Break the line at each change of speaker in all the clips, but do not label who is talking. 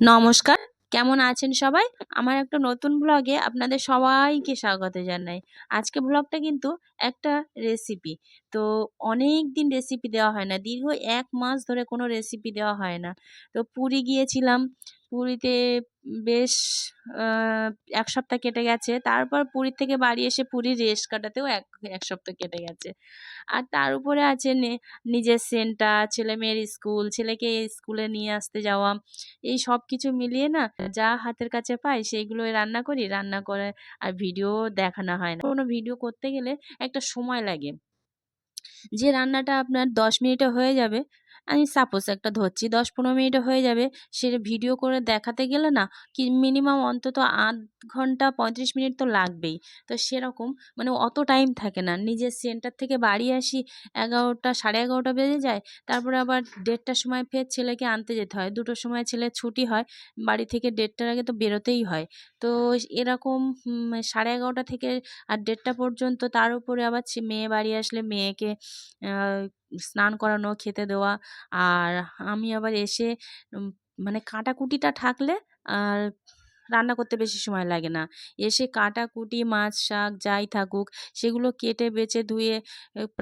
নমস্কার, কেমন আছেন সবাই? আমার একটা নতুন ব্লগে আপনাদের সবাইকে স্বাগত জানাই। আজকে ব্লগটা কিন্তু একটা রেসিপি। তো অনেকদিন রেসিপি দেওয়া হয় না। দীর্ঘ ১ মাস ধরে কোনো রেসিপি দেওয়া হয় না। তো পুরী গিয়েছিলাম। পুরীতে বেশ আ ১ সপ্তাহ কেটে গেছে। তারপর পুরী থেকে বাড়ি এসে পুরীর রেস্ট কাটাতেও ১ সপ্তাহ কেটে গেছে। আর তার উপরে আছে নিজের সেন্টার, ছেলেমেয়ের স্কুল, ছেলেকে স্কুলে নিয়ে আসতে যাওয়া। এই সবকিছু মিলিয়ে না যা হাতের কাছে পাই সেইগুলোই রান্না করি। রান্না করে আর ভিডিও দেখানো হয় না। কোনো ভিডিও করতে গেলে একটা সময় লাগে। যে রান্নাটা আপনার ১০ মিনিটে হয়ে যাবে, আমি সাপোজ একটা ধরছি ১০-১৫ মিনিটে হয়ে যাবে, সেটা ভিডিও করে দেখাতে গেলে না মিনিমাম অন্তত ০.৫ ঘন্টা ৩৫ মিনিট তো লাগবেই। তো সেরকম মানে অত টাইম থাকে না। নিজের সেন্টার থেকে বাড়ি আসি ১১টা ১১:৩০ বেজে যায়। তারপরে আবার ১:৩০টার সময় ফের ছেলেকে আনতে যেতে হয়। ২টোর সময় ছেলের ছুটি হয়। বাড়ি থেকে ১:৩০টার আগে তো বেরোতেই হয়। তো এরকম ১১:৩০ থেকে আর ১:৩০ পর্যন্ত, তার উপরে আবার মেয়ে বাড়ি আসলে মেয়েকে আ স্নান করানো, খেতে দেওয়া। আর আমি আবার এসে উম মানে কাটাকুটিটা থাকলে আর রান্না করতে বেশি সময় লাগে না। এসে কাটাকুটি, মাছ, শাক যাই থাকুক সেগুলো কেটে বেছে ধুয়ে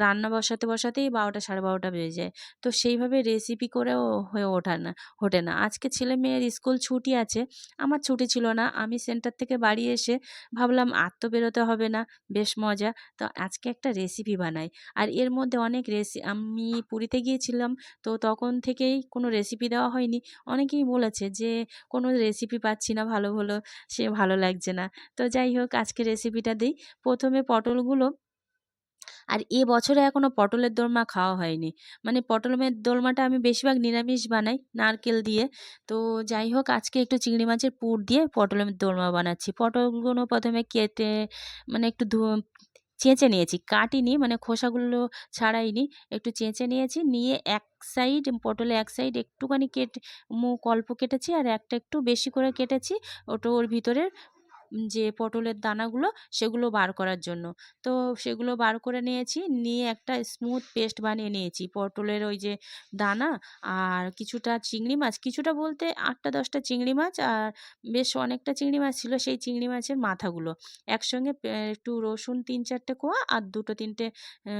রান্না বসাতেই ১২টা ১২:৩০ বেজে যায়। তো সেইভাবে রেসিপি করেও হয়ে ওঠে না। আজকে ছেলে-মেয়ের স্কুল ছুটি আছে। আমার ছুটি ছিল না। আমি সেন্টার থেকে বাড়ি এসে ভাবলাম আর তো বেরোতে হবে না, বেশ মজা। তো আজকে একটা রেসিপি বানাই। আর এর মধ্যে অনেক আমি পুরীতে গিয়েছিলাম, তো তখন থেকেই কোনো রেসিপি দেওয়া হয়নি। অনেকেই বলেছে যে, "কোনো রেসিপি পাচ্ছি না ভালো, সে ভালো লাগছে না।" তো যাই হোক আজকে রেসিপিটা দেই। ১ম এ পটলগুলো, আর এ বছরে এখনো পটলের দোরমা খাওয়া হয়নি। মানে পটলের দোরমাটা আমি বেশিরভাগ নিরামিষ বানাই নারকেল দিয়ে। তো যাই হোক আজকে একটু চিংড়ি মাছের পুর দিয়ে পটলের দোরমা বানাচ্ছি। পটলগুলো ১ম এ কেটে মানে একটু চেঁচে নিয়েছি। কাটিনি, মানে খোসাগুলো ছাড়াইনি। একটু চেঁচে নিয়েছি। নিয়ে এক সাইড পটলের এক সাইড একটুখানি মুখ অল্প কেটেছি আর একটা একটু বেশি করে কেটেছি। ওর ভিতরের যে পটলের দানাগুলো সেগুলো বার করার জন্য। তো সেগুলো বার করে নিয়েছি। নিয়ে একটা স্মুথ পেস্ট বানিয়ে নিয়েছি। পটলের ওই যে দানা আর কিছুটা চিংড়ি মাছ, কিছুটা বলতে ৮টা-১০টা চিংড়ি মাছ আর বেশ অনেকটা চিংড়ি মাছ ছিল, সেই চিংড়ি মাছের মাথাগুলো একসঙ্গে একটু রসুন ৩-৪ টে কোয়া আর ২-৩ টে অ্যা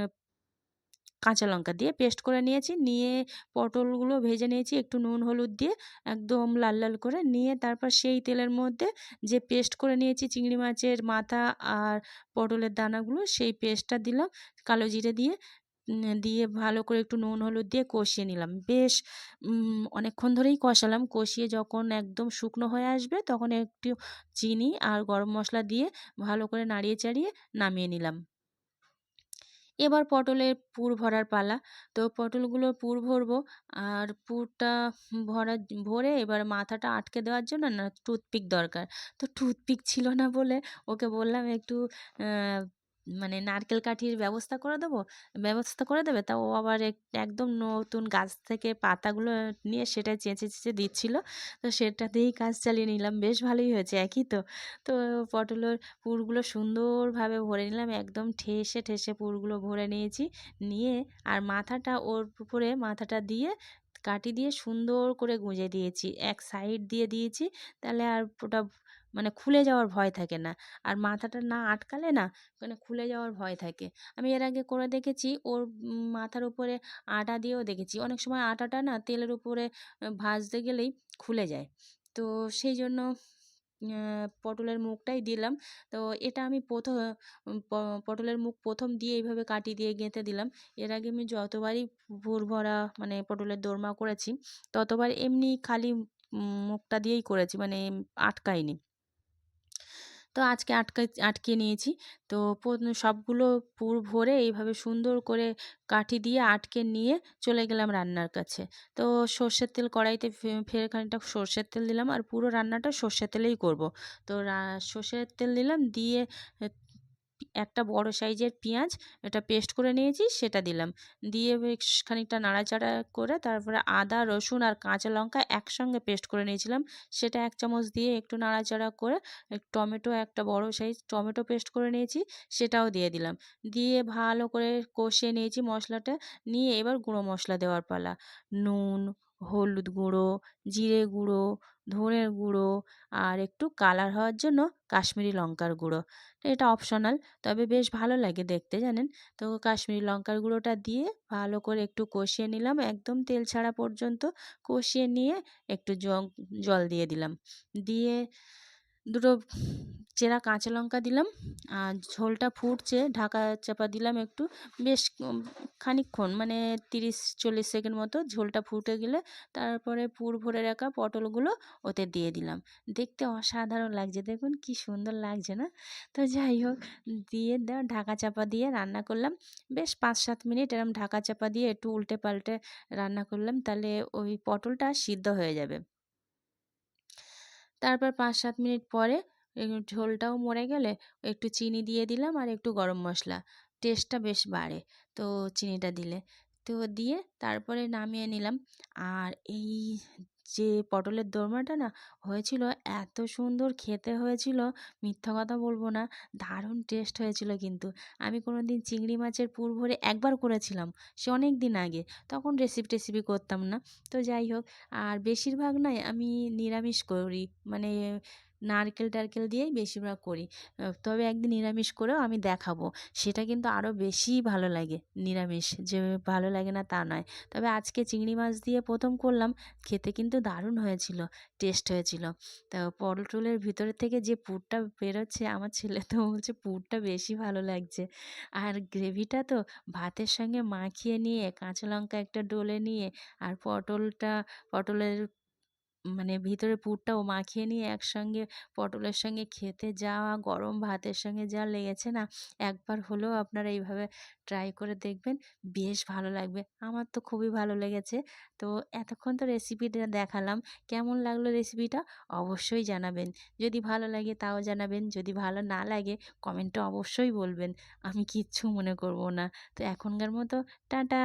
কাঁচা লঙ্কা দিয়ে পেস্ট করে নিয়েছি। নিয়ে পটলগুলো ভেজে নিয়েছি একটু নুন হলুদ দিয়ে একদম লাল করে। নিয়ে তারপর সেই তেলের মধ্যে যে পেস্ট করে নিয়েছি চিংড়ি মাছের মাথা আর পটলের দানাগুলো, সেই পেস্টটা দিলাম কালো জিরে দিয়ে। দিয়ে ভালো করে একটু নুন হলুদ দিয়ে কষিয়ে নিলাম। বেশ অনেকক্ষণ ধরেই কষালাম। কষিয়ে যখন একদম শুকনো হয়ে আসবে তখন একটু চিনি আর গরম মসলা দিয়ে ভালো করে নাড়িয়ে চাড়িয়ে নামিয়ে নিলাম। এবার পটলের পুর ভরার পালা। তো পটলগুলোর পুর ভরবো। আর পুরটা ভরে এবার মাথাটা আটকে দেওয়ার জন্য না টুথপিক দরকার। তো টুথপিক ছিল না বলে ওকে বললাম একটু আ মানে নারকেল কাঠির ব্যবস্থা করে দেবে? তা ও আবার একদম নতুন গাছ থেকে পাতাগুলো নিয়ে সেটা চেঁচে দিচ্ছিল। তো সেটা দিয়েই কাজ চালিয়ে নিলাম। বেশ ভালোই হয়েছে, একই তো। তো পটলের পুরগুলো সুন্দরভাবে ভরে নিলাম। একদম ঠেসে পুরগুলো ভরে নিয়েছি। নিয়ে আর মাথাটা ওর উপরে মাথাটা দিয়ে কাঠি দিয়ে সুন্দর করে গুঁজে দিয়েছি। এক সাইড দিয়ে দিয়েছি। তাহলে আর ওটা মানে খুলে যাওয়ার ভয় থাকে না। আর মাথাটা না আটকালে না মানে খুলে যাওয়ার ভয় থাকে। আমি এর আগে করে দেখেছি ওর মাথার উপরে আটা দিয়েও দেখেছি। অনেক সময় আটাটা না তেলের উপরে ভাজতে গেলেই খুলে যায়। তো সেইজন্য পটলের মুখটাই দিলাম। তো এটা আমি উম প পটলের মুখ ১ম দিয়ে এইভাবে কাঠি দিয়ে গেঁথে দিলাম। এর আগে আমি যতবারই পুর ভরা মানে পটলের দোরমা করেছি, ততবার এমনি খালি মুখটা দিয়েই করেছি, মানে আটকাইনি। তো আজকে আটকিয়ে নিয়েছি। তো সবগুলো পুর ভরে এইভাবে সুন্দর করে কাঠি দিয়ে আটকে নিয়ে চলে গেলাম রান্নার কাছে। তো সর্ষের তেল কড়াইতে ফের খানিকটা সর্ষের তেল দিলাম আর পুরো রান্নাটা সর্ষের তেলেই করব। তো সর্ষের তেল দিলাম, দিয়ে এ একটা বড় সাইজের পেঁয়াজ এটা পেস্ট করে নিয়েছি সেটা দিলাম। দিয়ে বেশ খানিকটা নাড়াচাড়া করে তারপরে আদা, রসুন আর কাঁচা লঙ্কা একসঙ্গে পেস্ট করে নিয়েছিলাম। সেটা ১ চামচ দিয়ে একটু নাড়াচাড়া করে টমেটো একটা বড় সাইজ টমেটো পেস্ট করে নিয়েছি সেটাও দিয়ে দিলাম। দিয়ে ভালো করে কষিয়ে নিয়েছি মশলাটা। নিয়ে এবার গুঁড়ো মশলা দেওয়ার পালা। নুন, হলুদ গুঁড়ো, জিরে গুঁড়ো, ধনের গুঁড়ো আর একটু কালার হওয়ার জন্য কাশ্মীরি লঙ্কার গুঁড়ো। তো এটা অপশনাল, তবে বেশ ভালো লাগে দেখতে জানেন। তো কাশ্মীরি লঙ্কার গুঁড়োটা দিয়ে ভালো করে একটু কষিয়ে নিলাম, একদম তেল ছাড়া পর্যন্ত কষিয়ে নিয়ে একটু জল দিয়ে দিলাম। দিয়ে দুটো চেরা কাঁচা লঙ্কা দিলাম। আর ঝোলটা ফুটছে, ঢাকা চাপা দিলাম একটু, বেশ খানিকক্ষণ মানে 30-40 সেকেন্ড মতো। ঝোলটা ফুটে গেলে তারপরে পুর ভরে রাখা পটলগুলো ওতে দিয়ে দিলাম। দেখতে অসাধারণ লাগছে, দেখুন কি সুন্দর লাগছে না? তো যাই হোক, দিয়ে ঢাকা চাপা দিয়ে রান্না করলাম বেশ 5-7 মিনিট। এরম ঢাকা চাপা দিয়ে একটু উল্টে পাল্টে রান্না করলাম, তাহলে ওই পটলটা সিদ্ধ হয়ে যাবে। তারপর 5-7 মিনিট পরে ঝোলটাও মরে গেলে একটু চিনি দিয়ে দিলাম আর একটু গরম মশলা। টেস্টটা বেশ বাড়ে তো চিনিটা দিলে। তো দিয়ে তারপরে নামিয়ে নিলাম। আর এই যে পটলের দোরমাটা না হয়েছিল, এত সুন্দর খেতে হয়েছিল, মিথ্যা কথা বলব না, দারুণ টেস্ট হয়েছিল কিন্তু। আমি কোনোদিন চিংড়ি মাছের পুর ভরে একবার করেছিলাম, সে অনেক দিন আগে। তখন রেসিপি করতাম না। তো যাই হোক, আর বেশিরভাগ নয় আমি নিরামিষ করি, মানে নারকেল-টারকেল দিয়েই বেশিরভাগ করি। তবে একদিন নিরামিষ করেও আমি দেখাবো। সেটা কিন্তু আরও বেশিই ভালো লাগে নিরামিষ, যে ভালো লাগে না তা নয়। তবে আজকে চিংড়ি মাছ দিয়ে ১ম করলাম, খেতে কিন্তু দারুণ হয়েছিল, টেস্ট হয়েছিল। তো পটলের ভিতরের থেকে যে পুরটা বেরোচ্ছে, আমার ছেলে তো বলছে পুরটা বেশি ভালো লাগছে। আর গ্রেভিটা তো ভাতের সঙ্গে মাখিয়ে নিয়ে, কাঁচা লঙ্কা একটা ডলে নিয়ে, আর পটলের মানে ভিতরে পুরটাও মাখিয়ে নিয়ে একসঙ্গে পটলের সঙ্গে খেতে যা, গরম ভাতের সঙ্গে যা লেগেছে না, একবার হলেও আপনারা এইভাবে ট্রাই করে দেখবেন, বেশ ভালো লাগবে। আমার তো খুবই ভালো লেগেছে। তো এতক্ষণ তো রেসিপিটা দেখালাম। কেমন লাগলো রেসিপিটা অবশ্যই জানাবেন। যদি ভালো লাগে তাও জানাবেন, যদি ভালো না লাগে কমেন্টে অবশ্যই বলবেন। আমি কিচ্ছু মনে করব না। তো এখনকার মতো টাটা।